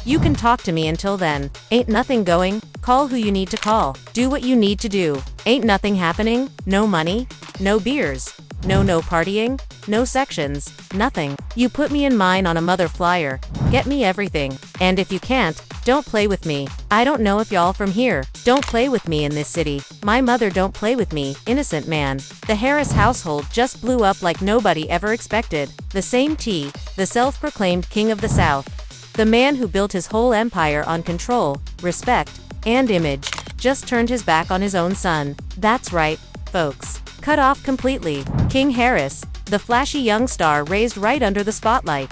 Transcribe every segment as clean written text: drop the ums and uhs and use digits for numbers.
You can talk to me until then. Ain't nothing going. Call who you need to call. Do what you need to do. Ain't nothing happening. No money. No beers. No partying. No sections. Nothing. You put me in mine on a mother flyer. Get me everything. And if you can't, don't play with me. I don't know if y'all from here. Don't play with me in this city. My mother don't play with me, innocent man. The Harris household just blew up like nobody ever expected. The same T, the self-proclaimed king of the South. The man who built his whole empire on control, respect, and image, just turned his back on his own son. That's right, folks. Cut off completely. King Harris, the flashy young star raised right under the spotlight,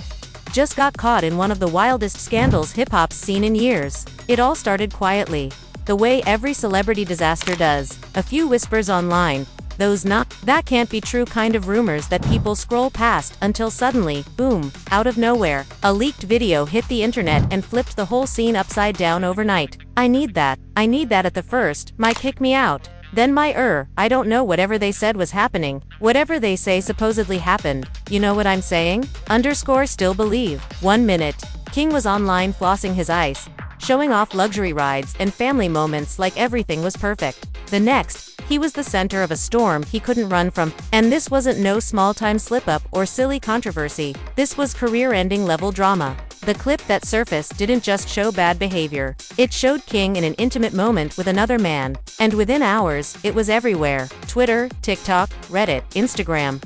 just got caught in one of the wildest scandals hip-hop's seen in years. It all started quietly, the way every celebrity disaster does. A few whispers online, those that can't be true kind of rumors that people scroll past until suddenly, boom, out of nowhere, a leaked video hit the internet and flipped the whole scene upside down overnight. I need that at the first, my kick me out. Then my I don't know whatever they said was happening. Whatever they say supposedly happened. You know what I'm saying? _ still believe. 1 minute. King was online flossing his ice, showing off luxury rides and family moments like everything was perfect. The next, he was the center of a storm he couldn't run from. And this wasn't no small-time slip-up or silly controversy. This was career-ending level drama. The clip that surfaced didn't just show bad behavior. It showed King in an intimate moment with another man. And within hours, it was everywhere. Twitter, TikTok, Reddit, Instagram.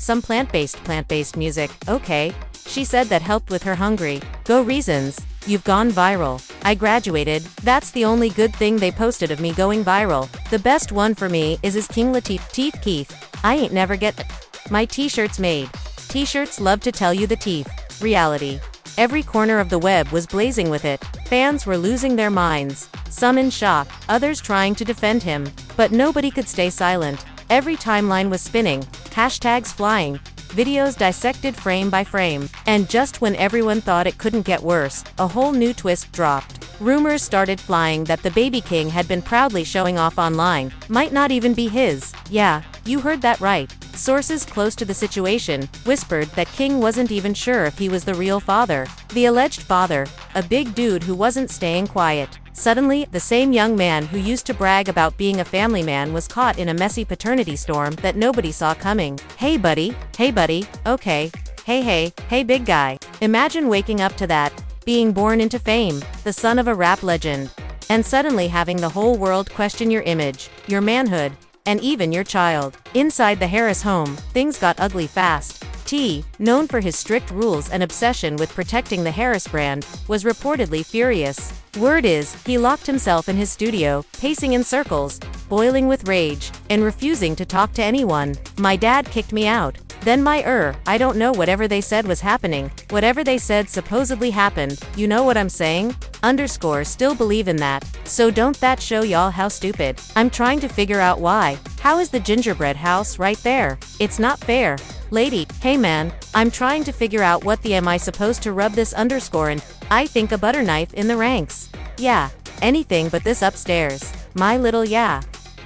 Some plant-based music. Okay. She said that helped with her hungry. Go reasons. You've gone viral. I graduated. That's the only good thing they posted of me going viral. The best one for me is King Latif Keith. I ain't never get my t-shirts made. T-shirts love to tell you the teeth. Reality. Every corner of the web was blazing with it. Fans were losing their minds. Some in shock, others trying to defend him. But nobody could stay silent. Every timeline was spinning. Hashtags flying. Videos dissected frame by frame. And just when everyone thought it couldn't get worse, a whole new twist dropped. Rumors started flying that the baby king had been proudly showing off online. Might not even be his. Yeah, you heard that right. Sources close to the situation whispered that King wasn't even sure if he was the real father. The alleged father, a big dude who wasn't staying quiet. Suddenly, the same young man who used to brag about being a family man was caught in a messy paternity storm that nobody saw coming. Hey buddy, okay. Hey big guy. Imagine waking up to that, being born into fame, the son of a rap legend, and suddenly having the whole world question your image, your manhood, and even your child. Inside the Harris home, things got ugly fast. T, known for his strict rules and obsession with protecting the Harris brand, was reportedly furious. Word is, he locked himself in his studio, pacing in circles, boiling with rage, and refusing to talk to anyone. My dad kicked me out. Then my I don't know whatever they said was happening. Whatever they said supposedly happened. You know what I'm saying? _ still believe in that. So don't that show y'all how stupid? I'm trying to figure out why. How is the gingerbread house right there? It's not fair. Lady, hey man, I'm trying to figure out what the am I supposed to rub this _ in? I think a butter knife in the ranks. Yeah, anything but this upstairs. My little yeah.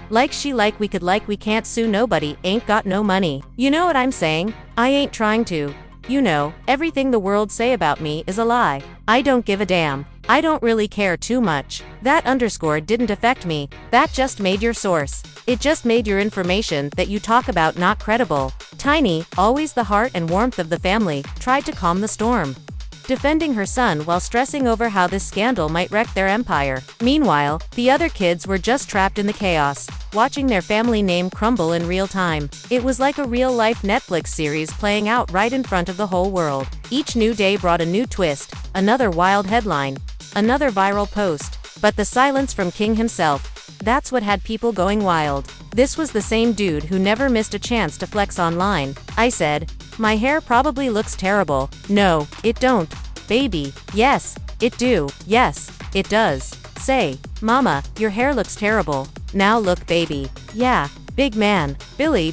Like we can't sue nobody, ain't got no money. You know what I'm saying? I ain't trying to. You know, everything the world say about me is a lie. I don't give a damn. I don't really care too much. That _ didn't affect me. That just made your source. It just made your information that you talk about not credible. Tiny, always the heart and warmth of the family, tried to calm the storm, defending her son while stressing over how this scandal might wreck their empire. Meanwhile, the other kids were just trapped in the chaos, watching their family name crumble in real time. It was like a real-life Netflix series playing out right in front of the whole world. Each new day brought a new twist, another wild headline, another viral post. But the silence from King himself, that's what had people going wild. This was the same dude who never missed a chance to flex online. I said, my hair probably looks terrible. No, it don't. Baby, yes, it do. Yes, it does. Say, mama, your hair looks terrible. Now look baby. Yeah, big man. Billy,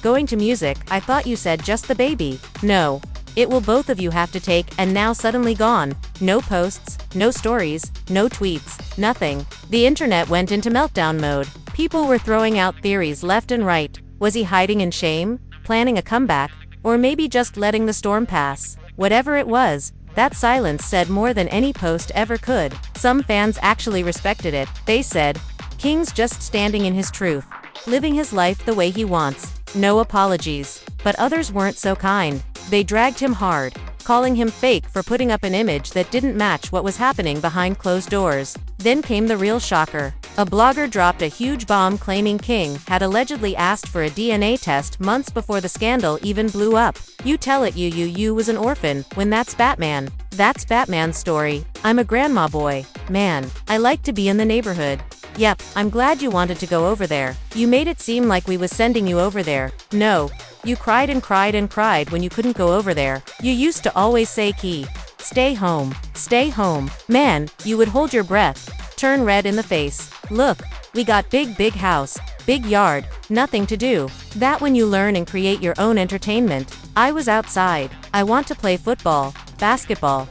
going to music, I thought you said just the baby. No. It will both of you have to take, and now suddenly gone. No posts, no stories, no tweets, nothing. The internet went into meltdown mode. People were throwing out theories left and right. Was he hiding in shame, planning a comeback, or maybe just letting the storm pass? Whatever it was, That silence said more than any post ever could. Some fans actually respected it. They said, "King's just standing in his truth, living his life the way he wants. No apologies." But others weren't so kind. They dragged him hard, calling him fake for putting up an image that didn't match what was happening behind closed doors. Then came the real shocker. A blogger dropped a huge bomb claiming King had allegedly asked for a DNA test months before the scandal even blew up. You tell it you was an orphan, when that's Batman. That's Batman's story. I'm a grandma boy. Man, I like to be in the neighborhood. Yep, I'm glad you wanted to go over there. You made it seem like we was sending you over there. No. You cried and cried and cried when you couldn't go over there. You used to always say, "Key, stay home. Stay home." Man, you would hold your breath, turn red in the face. Look, we got big house, big yard, nothing to do. That when you learn and create your own entertainment. I was outside. I want to play football, basketball,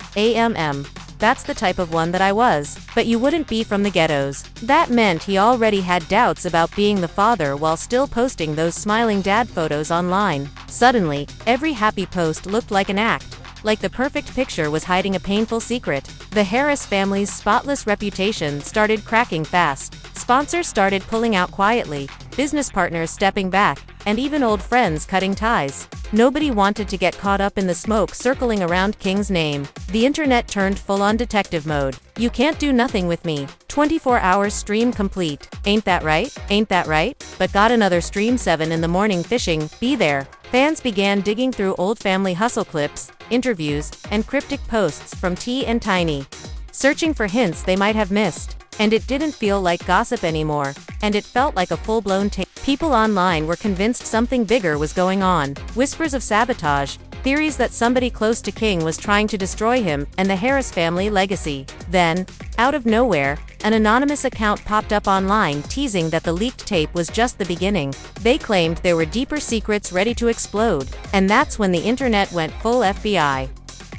That's the type of one that I was. But you wouldn't be from the ghettos. That meant he already had doubts about being the father while still posting those smiling dad photos online. Suddenly, every happy post looked like an act. Like the perfect picture was hiding a painful secret. The Harris family's spotless reputation started cracking fast. Sponsors started pulling out quietly, business partners stepping back, and even old friends cutting ties. Nobody wanted to get caught up in the smoke circling around King's name. The internet turned full-on detective mode. You can't do nothing with me. 24 hours stream complete. Ain't that right? Ain't that right? But got another stream 7 in the morning fishing, be there. Fans began digging through old family hustle clips, interviews, and cryptic posts from T and Tiny, searching for hints they might have missed. And it didn't feel like gossip anymore, and it felt like a full-blown tape. People online were convinced something bigger was going on. Whispers of sabotage, theories that somebody close to King was trying to destroy him and the Harris family legacy. Then, out of nowhere, an anonymous account popped up online teasing that the leaked tape was just the beginning. They claimed there were deeper secrets ready to explode. And that's when the internet went full FBI.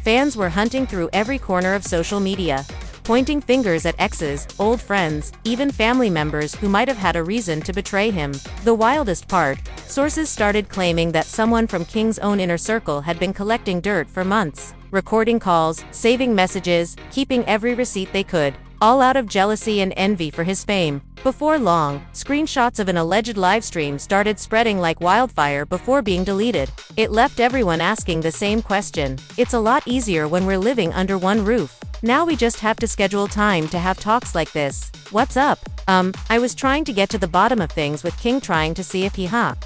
Fans were hunting through every corner of social media, pointing fingers at exes, old friends, even family members who might have had a reason to betray him. The wildest part, sources started claiming that someone from King's own inner circle had been collecting dirt for months, recording calls, saving messages, keeping every receipt they could, all out of jealousy and envy for his fame. Before long, screenshots of an alleged livestream started spreading like wildfire before being deleted. It left everyone asking the same question. It's a lot easier when we're living under one roof. Now we just have to schedule time to have talks like this. What's up? I was trying to get to the bottom of things with King, trying to see if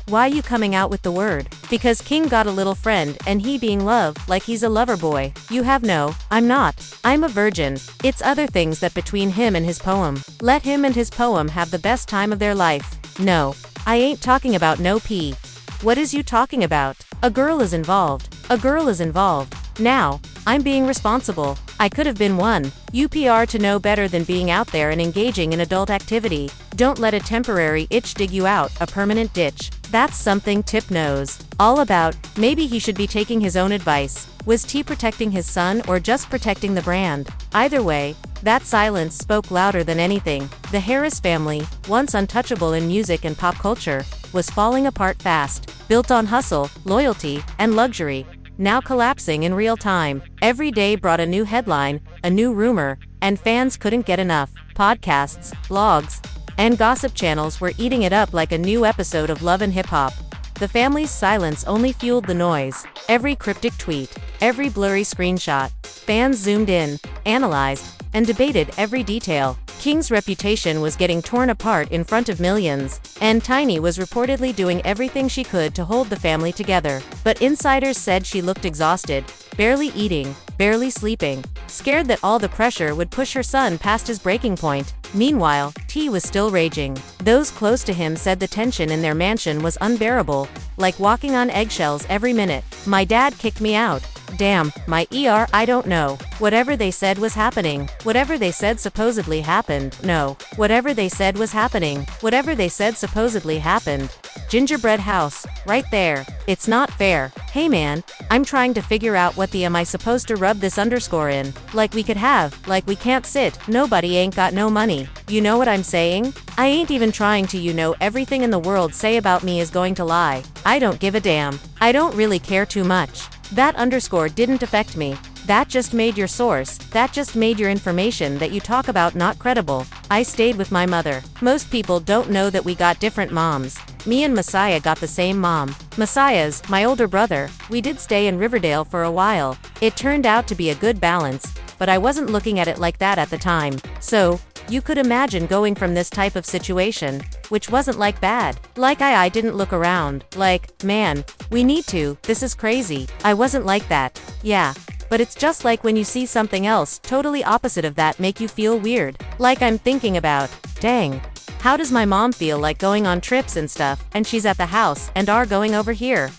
why you coming out with the word? Because King got a little friend and he being love, like he's a lover boy. You have no, I'm not. I'm a virgin. It's other things that between him and his poem. Let him and his poem have the best time of their life. No, I ain't talking about no pee. What is you talking about? A girl is involved. A girl is involved. Now, I'm being responsible. I could have been one. UPR to know better than being out there and engaging in adult activity. Don't let a temporary itch dig you out, a permanent ditch. That's something Tip knows all about. Maybe he should be taking his own advice. Was T protecting his son or just protecting the brand? Either way, that silence spoke louder than anything. The Harris family, once untouchable in music and pop culture, was falling apart fast. Built on hustle, loyalty, and luxury, now collapsing in real time. Every day brought a new headline, a new rumor, and fans couldn't get enough. Podcasts, blogs, and gossip channels were eating it up like a new episode of Love and Hip Hop. The family's silence only fueled the noise. Every cryptic tweet, every blurry screenshot, fans zoomed in, analyzed, and debated every detail. King's reputation was getting torn apart in front of millions, and Tiny was reportedly doing everything she could to hold the family together. But insiders said she looked exhausted, barely eating, barely sleeping, scared that all the pressure would push her son past his breaking point. Meanwhile, T was still raging. Those close to him said the tension in their mansion was unbearable, like walking on eggshells every minute. My dad kicked me out. Damn, my I don't know. Whatever they said was happening. Whatever they said supposedly happened. No. Whatever they said was happening. Whatever they said supposedly happened. Gingerbread house. Right there. It's not fair. Hey man, I'm trying to figure out what the am I supposed to rub this underscore in? Like we could have, like we can't sit, nobody ain't got no money. You know what I'm saying? I ain't even trying to everything in the world say about me is going to lie. I don't give a damn. I don't really care too much. That underscore didn't affect me. That just made your source, that just made your information that you talk about not credible. I stayed with my mother. Most people don't know that we got different moms. Me and Messiah got the same mom. Messiah's my older brother. We did stay in Riverdale for a while. It turned out to be a good balance, but I wasn't looking at it like that at the time. So, you could imagine going from this type of situation, which wasn't like bad. Like I didn't look around, like, man, we need to, this is crazy. I wasn't like that. Yeah. But it's just like when you see something else, totally opposite of that make you feel weird. Like I'm thinking about, dang, how does my mom feel like going on trips and stuff, and she's at the house, and are going over here?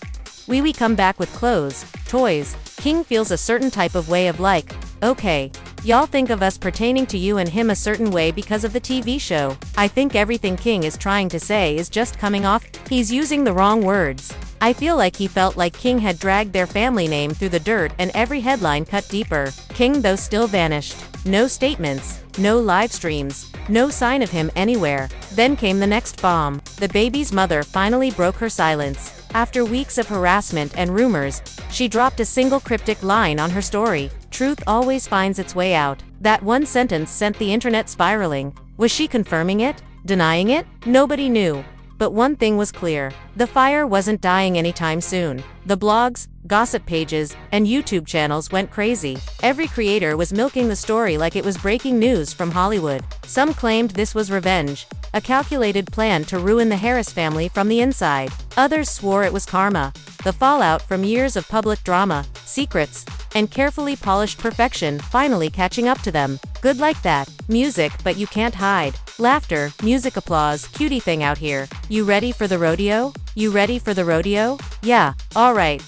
We come back with clothes, toys. King feels a certain type of way of like, okay, y'all think of us pertaining to you and him a certain way because of the TV show. I think everything King is trying to say is just coming off, he's using the wrong words. I feel like he felt like King had dragged their family name through the dirt and every headline cut deeper. King though still vanished. No statements, no live streams, no sign of him anywhere. Then came the next bomb. The baby's mother finally broke her silence. After weeks of harassment and rumors, she dropped a single cryptic line on her story. Truth always finds its way out. That one sentence sent the internet spiraling. Was she confirming it? Denying it? Nobody knew. But one thing was clear. The fire wasn't dying anytime soon. The blogs, gossip pages, and YouTube channels went crazy. Every creator was milking the story like it was breaking news from Hollywood. Some claimed this was revenge, a calculated plan to ruin the Harris family from the inside. Others swore it was karma, the fallout from years of public drama, secrets, and carefully polished perfection finally catching up to them. Good like that. Music, but you can't hide. Laughter, music, applause, cutie thing out here. You ready for the rodeo? You ready for the rodeo? Yeah, alright.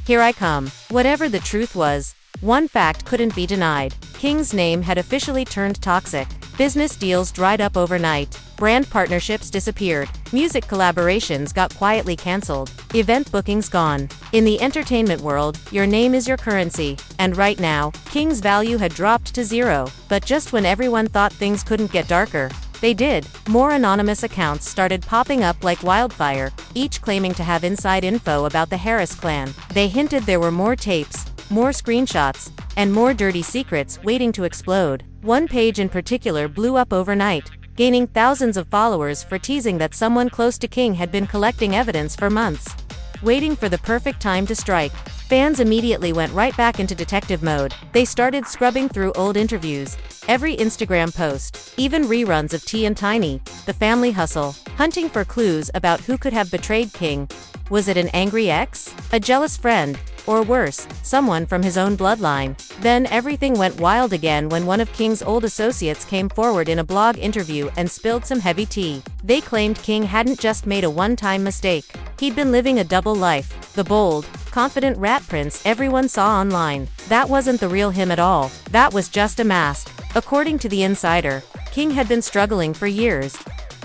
Here I come. Whatever the truth was, one fact couldn't be denied. King's name had officially turned toxic. Business deals dried up overnight. Brand partnerships disappeared. Music collaborations got quietly cancelled. Event bookings gone. In the entertainment world, your name is your currency. And right now, King's value had dropped to zero. But just when everyone thought things couldn't get darker, they did. More anonymous accounts started popping up like wildfire, each claiming to have inside info about the Harris clan. They hinted there were more tapes, more screenshots, and more dirty secrets waiting to explode. One page in particular blew up overnight, gaining thousands of followers for teasing that someone close to King had been collecting evidence for months. Waiting for the perfect time to strike, fans immediately went right back into detective mode. They started scrubbing through old interviews, every Instagram post, even reruns of T and Tiny, The Family Hustle, hunting for clues about who could have betrayed King. Was it an angry ex? A jealous friend? Or worse, someone from his own bloodline? Then everything went wild again when one of King's old associates came forward in a blog interview and spilled some heavy tea. They claimed King hadn't just made a one-time mistake. He'd been living a double life. The bold, confident rat prince everyone saw online. That wasn't the real him at all. That was just a mask. According to The Insider, King had been struggling for years,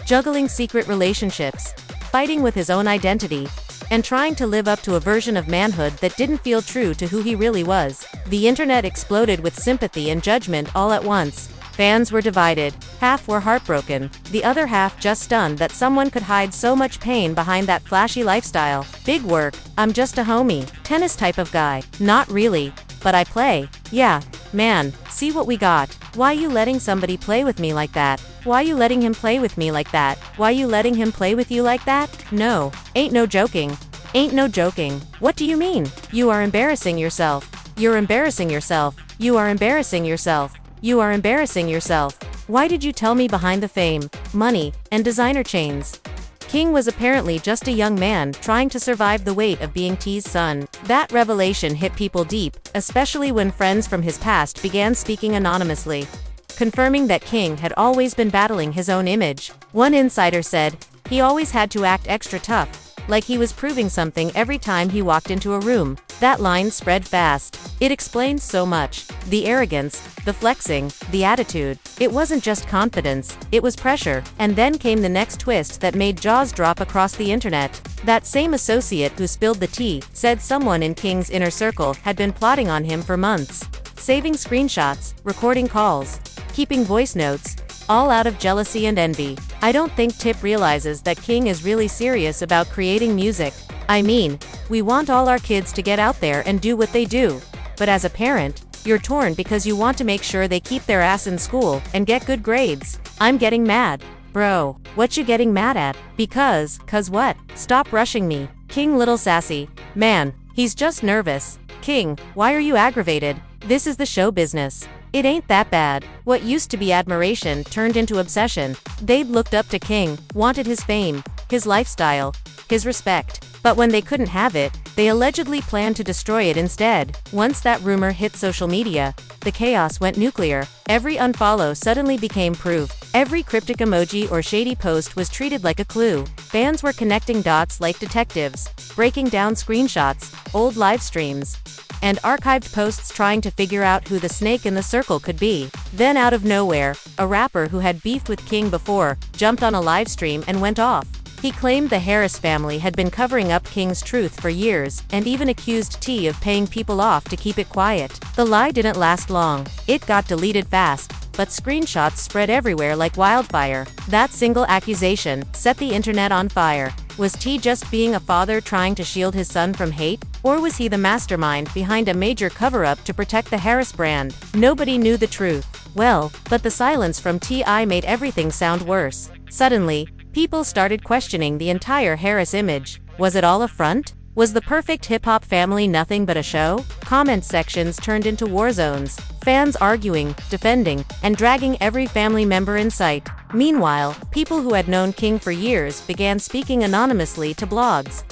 juggling secret relationships, fighting with his own identity, and trying to live up to a version of manhood that didn't feel true to who he really was. The internet exploded with sympathy and judgment all at once. Fans were divided. Half were heartbroken, the other half just stunned that someone could hide so much pain behind that flashy lifestyle. Big work, I'm just a homie, tennis type of guy. Not really, but I play. Yeah, man, see what we got. Why you letting somebody play with me like that? Why you letting him play with me like that? Why you letting him play with you like that? No, ain't no joking. Ain't no joking. What do you mean? You are embarrassing yourself. You're embarrassing yourself. You are embarrassing yourself. You are embarrassing yourself. Why did you tell me behind the fame, money, and designer chains? King was apparently just a young man trying to survive the weight of being T's son. That revelation hit people deep, especially when friends from his past began speaking anonymously, confirming that King had always been battling his own image. One insider said, he always had to act extra tough, like he was proving something every time he walked into a room. That line spread fast. It explains so much. The arrogance, the flexing, the attitude. It wasn't just confidence, it was pressure. And then came the next twist that made jaws drop across the internet. That same associate who spilled the tea said someone in King's inner circle had been plotting on him for months, saving screenshots, recording calls, keeping voice notes, all out of jealousy and envy. I don't think Tip realizes that King is really serious about creating music. I mean, we want all our kids to get out there and do what they do. but as a parent, you're torn because you want to make sure they keep their ass in school and get good grades. I'm getting mad. Bro, what you getting mad at? Cause what? Stop rushing me. King little sassy. Man, he's just nervous. King, why are you aggravated? This is the show business. It ain't that bad. What used to be admiration turned into obsession. They'd looked up to King, wanted his fame, his lifestyle, his respect. But when they couldn't have it, they allegedly planned to destroy it instead. Once that rumor hit social media, the chaos went nuclear. Every unfollow suddenly became proof. Every cryptic emoji or shady post was treated like a clue. Fans were connecting dots like detectives, breaking down screenshots, old live streams, and archived posts trying to figure out who the snake in the circle could be. Then out of nowhere, a rapper who had beefed with King before, jumped on a live stream and went off. He claimed the Harris family had been covering up King's truth for years, and even accused T of paying people off to keep it quiet. The lie didn't last long. It got deleted fast, but screenshots spread everywhere like wildfire. That single accusation set the internet on fire. Was T just being a father trying to shield his son from hate? Or was he the mastermind behind a major cover-up to protect the Harris brand? Nobody knew the truth. Well, but the silence from T.I. made everything sound worse. Suddenly, people started questioning the entire Harris image. Was it all a front? Was the perfect hip-hop family nothing but a show? Comment sections turned into war zones. Fans arguing, defending, and dragging every family member in sight. Meanwhile, people who had known King for years began speaking anonymously to blogs,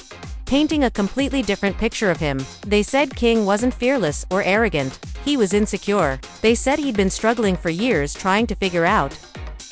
painting a completely different picture of him. They said King wasn't fearless or arrogant. He was insecure. They said he'd been struggling for years trying to figure out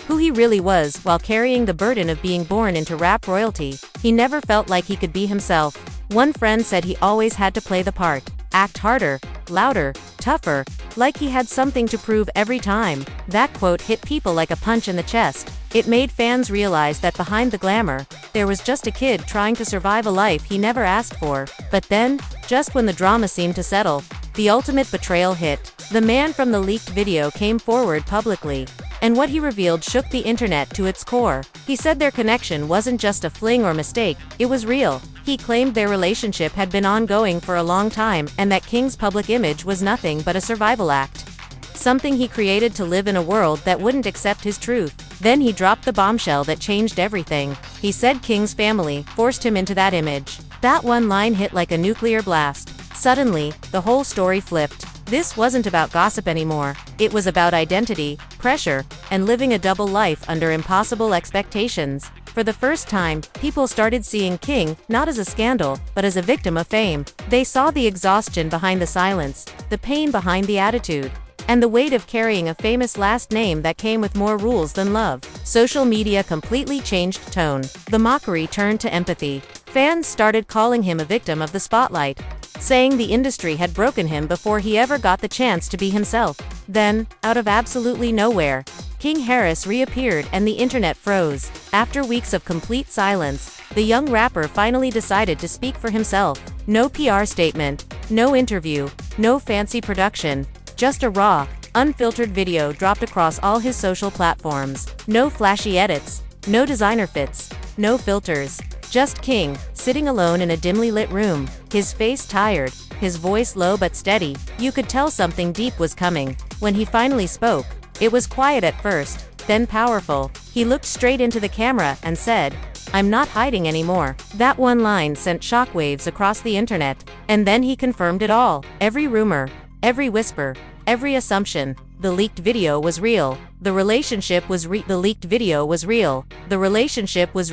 who he really was while carrying the burden of being born into rap royalty. He never felt like he could be himself. One friend said he always had to play the part, act harder, louder, tougher, like he had something to prove every time. That quote hit people like a punch in the chest. It made fans realize that behind the glamour, there was just a kid trying to survive a life he never asked for. But then, just when the drama seemed to settle, the ultimate betrayal hit. The man from the leaked video came forward publicly, and what he revealed shook the internet to its core. He said their connection wasn't just a fling or mistake, it was real. He claimed their relationship had been ongoing for a long time, and that King's public image was nothing but a survival act. Something he created to live in a world that wouldn't accept his truth. Then he dropped the bombshell that changed everything. He said King's family forced him into that image. That one line hit like a nuclear blast. Suddenly, the whole story flipped. This wasn't about gossip anymore. It was about identity, pressure, and living a double life under impossible expectations. For the first time, people started seeing King not as a scandal, but as a victim of fame. They saw the exhaustion behind the silence, the pain behind the attitude, and the weight of carrying a famous last name that came with more rules than love. Social media completely changed tone. The mockery turned to empathy. Fans started calling him a victim of the spotlight, saying the industry had broken him before he ever got the chance to be himself. Then, out of absolutely nowhere, King Harris reappeared and the internet froze. After weeks of complete silence, the young rapper finally decided to speak for himself. No PR statement, no interview, no fancy production, just a raw, unfiltered video dropped across all his social platforms. No flashy edits, no designer fits, no filters. Just King, sitting alone in a dimly lit room, his face tired, his voice low but steady. You could tell something deep was coming. When he finally spoke, it was quiet at first, then powerful. He looked straight into the camera and said, "I'm not hiding anymore." That one line sent shockwaves across the internet. And then he confirmed it all. Every rumor, every whisper, every assumption. The leaked video was real. The relationship was The leaked video was real. The relationship was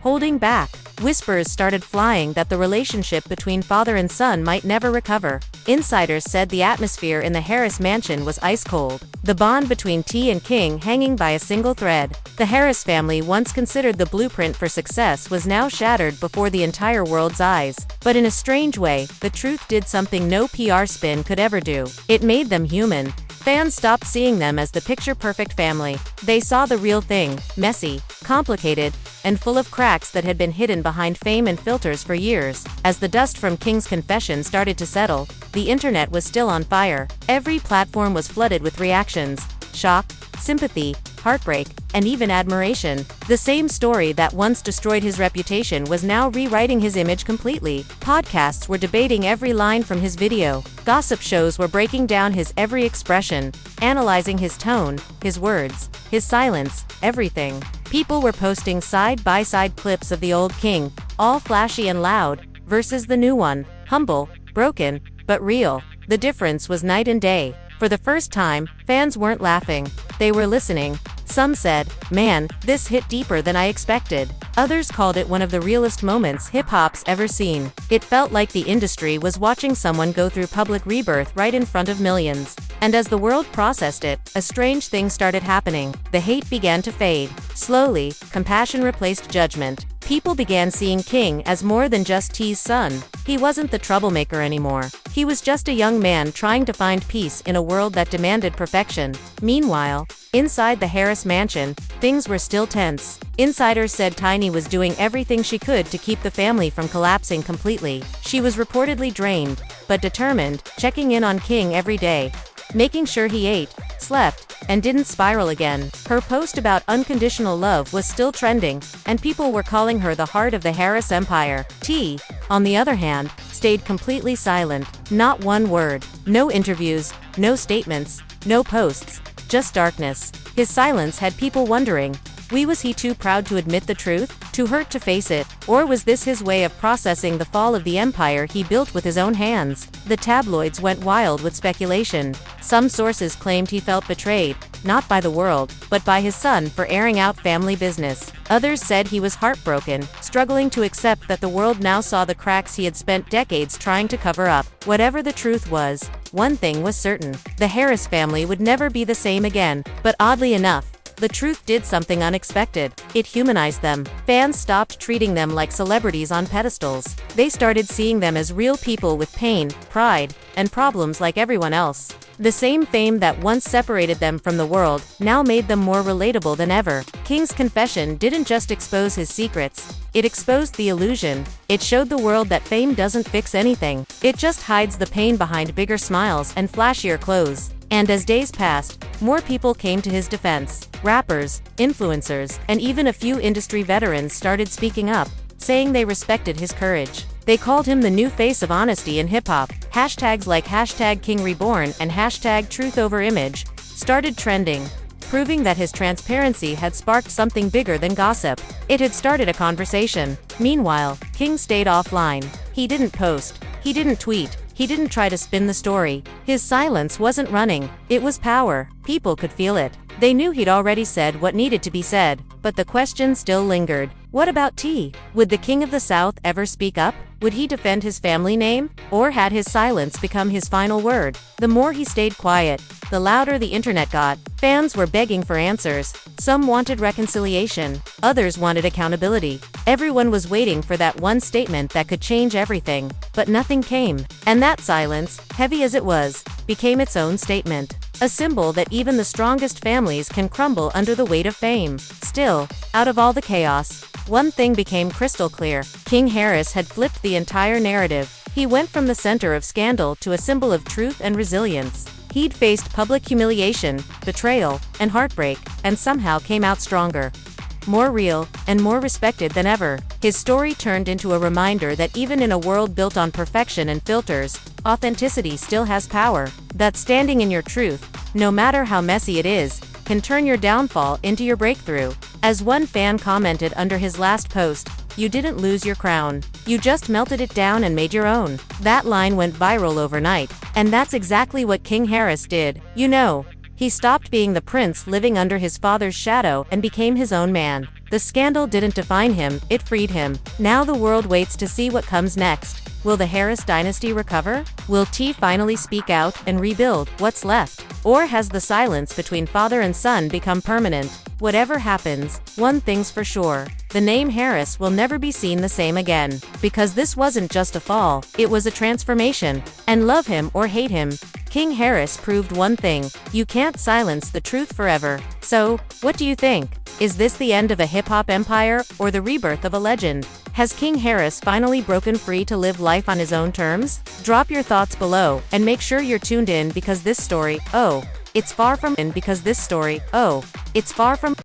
Holding back, whispers started flying that the relationship between father and son might never recover. Insiders said the atmosphere in the Harris mansion was ice cold. The bond between T and King hanging by a single thread. The Harris family, once considered the blueprint for success, was now shattered before the entire world's eyes. But in a strange way, the truth did something no PR spin could ever do. It made them human. Fans stopped seeing them as the picture-perfect family. They saw the real thing, messy, complicated, and full of cracks that had been hidden behind fame and filters for years. As the dust from King's confession started to settle, the internet was still on fire. Every platform was flooded with reactions: shock, sympathy, heartbreak, and even admiration. The same story that once destroyed his reputation was now rewriting his image completely. Podcasts were debating every line from his video. Gossip shows were breaking down his every expression, analyzing his tone, his words, his silence, everything. People were posting side-by-side clips of the old king, all flashy and loud, versus the new one, humble, broken, but real. The difference was night and day. For the first time, fans weren't laughing. They were listening. Some said, "Man, this hit deeper than I expected." Others called it one of the realest moments hip-hop's ever seen. It felt like the industry was watching someone go through public rebirth right in front of millions. And as the world processed it, a strange thing started happening. The hate began to fade. Slowly, compassion replaced judgment. People began seeing King as more than just T's son. He wasn't the troublemaker anymore. He was just a young man trying to find peace in a world that demanded perfection. Meanwhile, inside the Harris mansion, things were still tense. Insiders said Tiny was doing everything she could to keep the family from collapsing completely. She was reportedly drained, but determined, checking in on King every day, making sure he ate, slept, and didn't spiral again. Her post about unconditional love was still trending, and people were calling her the heart of the Harris empire. T, on the other hand, stayed completely silent. Not one word. No interviews, no statements, no posts, just darkness. His silence had people wondering, was he too proud to admit the truth? Too hurt to face it? Or was this his way of processing the fall of the empire he built with his own hands? The tabloids went wild with speculation. Some sources claimed he felt betrayed, not by the world, but by his son for airing out family business. Others said he was heartbroken, struggling to accept that the world now saw the cracks he had spent decades trying to cover up. Whatever the truth was, one thing was certain: the Harris family would never be the same again. But oddly enough, the truth did something unexpected. It humanized them. Fans stopped treating them like celebrities on pedestals. They started seeing them as real people with pain, pride, and problems like everyone else. The same fame that once separated them from the world now made them more relatable than ever. King's confession didn't just expose his secrets, it exposed the illusion. It showed the world that fame doesn't fix anything. It just hides the pain behind bigger smiles and flashier clothes. And as days passed, more people came to his defense. Rappers, influencers, and even a few industry veterans started speaking up, saying they respected his courage. They called him the new face of honesty in hip-hop. Hashtags like #KingReborn and #TruthOverImage started trending, proving that his transparency had sparked something bigger than gossip. It had started a conversation. Meanwhile, King stayed offline. He didn't post. He didn't tweet. He didn't try to spin the story. His silence wasn't running. It was power. People could feel it. They knew he'd already said what needed to be said, but the question still lingered. What about T? Would the King of the South ever speak up? Would he defend his family name? Or had his silence become his final word? The more he stayed quiet, the louder the internet got. Fans were begging for answers. Some wanted reconciliation. Others wanted accountability. Everyone was waiting for that one statement that could change everything. But nothing came. And that silence, heavy as it was, became its own statement. A symbol that even the strongest families can crumble under the weight of fame. Still, out of all the chaos, one thing became crystal clear. King Harris had flipped the entire narrative. He went from the center of scandal to a symbol of truth and resilience. He'd faced public humiliation, betrayal, and heartbreak, and somehow came out stronger, more real, and more respected than ever. His story turned into a reminder that even in a world built on perfection and filters, authenticity still has power. That standing in your truth, no matter how messy it is, can turn your downfall into your breakthrough. As one fan commented under his last post, "You didn't lose your crown. You just melted it down and made your own." That line went viral overnight, and that's exactly what King Harris did. He stopped being the prince living under his father's shadow and became his own man. The scandal didn't define him, it freed him. Now the world waits to see what comes next. Will the Harris dynasty recover? Will T finally speak out and rebuild what's left? Or has the silence between father and son become permanent? Whatever happens, one thing's for sure: the name Harris will never be seen the same again. Because this wasn't just a fall, it was a transformation. And love him or hate him, King Harris proved one thing: you can't silence the truth forever. So, what do you think? Is this the end of a hip-hop empire, or the rebirth of a legend? Has King Harris finally broken free to live life on his own terms? Drop your thoughts below, and make sure you're tuned in because this story, It's far from in because this story, oh, it's far from